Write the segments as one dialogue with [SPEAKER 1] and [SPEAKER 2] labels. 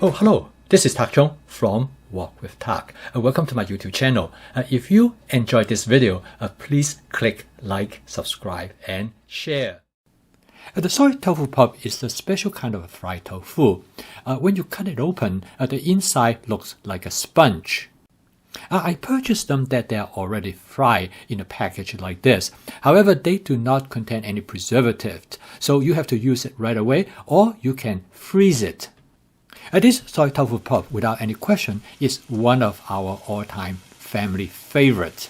[SPEAKER 1] Oh, hello. This is Tak Chung from Walk with Tak. Welcome to my YouTube channel. If you enjoyed this video, please click like, subscribe, and share. The soy tofu pup is a special kind of fried tofu. When you cut it open, the inside looks like a sponge. I purchased them that they are already fried in a package like this. However, they do not contain any preservatives, so you have to use it right away, or you can freeze it. This soy tofu pup, without any question, is one of our all-time family favorites.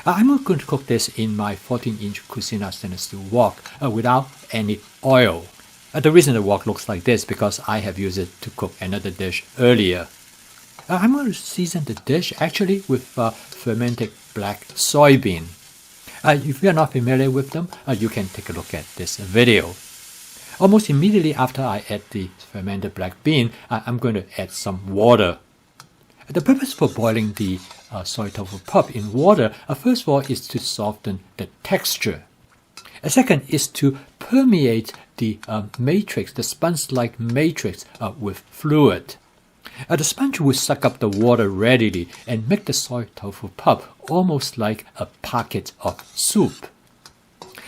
[SPEAKER 1] I'm going to cook this in my 14-inch Cucina stainless steel wok without any oil. The reason the wok looks like this is because I have used it to cook another dish earlier. I'm going to season the dish actually with fermented black soybean. If you are not familiar with them, you can take a look at this video. Almost immediately after I add the fermented black bean, I'm going to add some water. The purpose for boiling the soy tofu pup in water, first of all, is to soften the texture. Second is to permeate the matrix, the sponge-like matrix, with fluid. The sponge will suck up the water readily and make the soy tofu pup almost like a pocket of soup.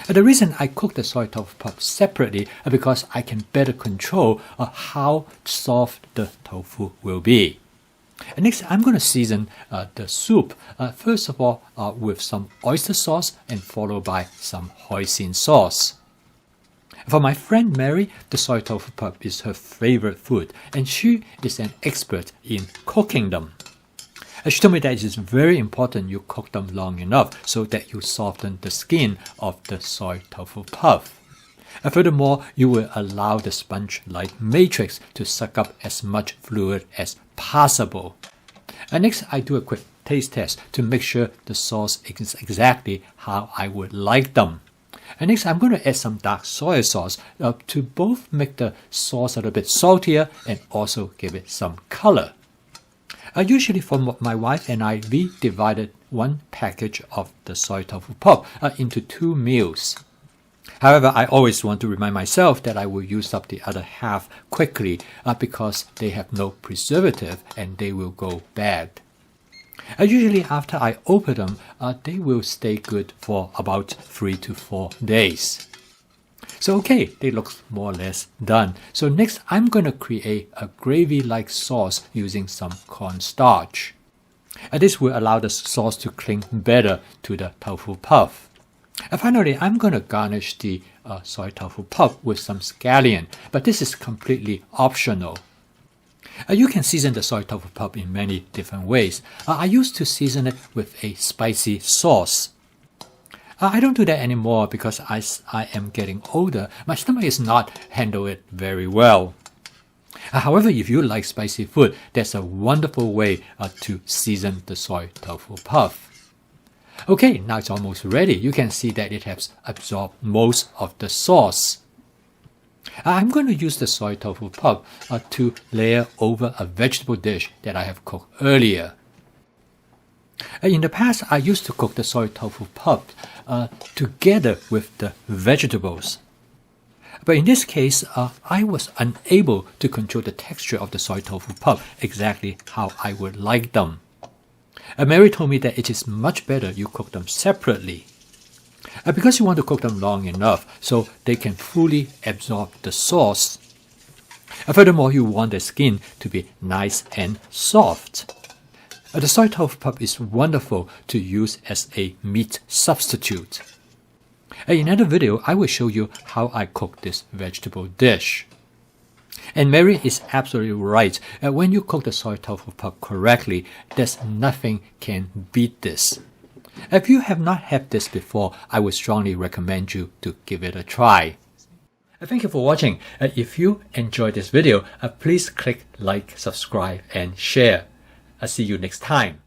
[SPEAKER 1] The reason I cook the soy tofu pup separately is because I can better control how soft the tofu will be. Next, I'm going to season the soup, first of all with some oyster sauce and followed by some hoisin sauce. For my friend Mary, the soy tofu pup is her favorite food, and she is an expert in cooking them. She told me that it is very important you cook them long enough so that you soften the skin of the soy tofu puff. Furthermore, you will allow the sponge-like matrix to suck up as much fluid as possible. Next, I do a quick taste test to make sure the sauce is exactly how I would like them. Next, I'm going to add some dark soy sauce to both make the sauce a little bit saltier and also give it some color. Usually for my wife and I, we divided one package of the soy tofu pup into 2 meals. However, I always want to remind myself that I will use up the other half quickly because they have no preservative and they will go bad. Usually after I open them, they will stay good for about 3 to 4 days. So okay, they look more or less done. So next I'm going to create a gravy-like sauce using some cornstarch. This will allow the sauce to cling better to the tofu puff. Finally, I'm going to garnish the soy tofu puff with some scallion, but this is completely optional. You can season the soy tofu pup in many different ways. I used to season it with a spicy sauce. I don't do that anymore because I am getting older. My stomach is not handling it very well. However, if you like spicy food, that's a wonderful way to season the soy tofu puff. Okay, now it's almost ready. You can see that it has absorbed most of the sauce. I'm going to use the soy tofu pup to layer over a vegetable dish that I have cooked earlier. In the past, I used to cook the soy tofu pup together with the vegetables. But in this case, I was unable to control the texture of the soy tofu pup exactly how I would like them. Mary told me that it is much better you cook them separately. Because you want to cook them long enough so they can fully absorb the sauce. Furthermore, you want the skin to be nice and soft. The soy tofu pup is wonderful to use as a meat substitute. In another video, I will show you how I cook this vegetable dish. And Mary is absolutely right. When you cook the soy tofu pup correctly, there's nothing can beat this. If you have not had this before, I would strongly recommend you to give it a try. Thank you for watching. If you enjoyed this video, please click like, subscribe, and share. I'll see you next time.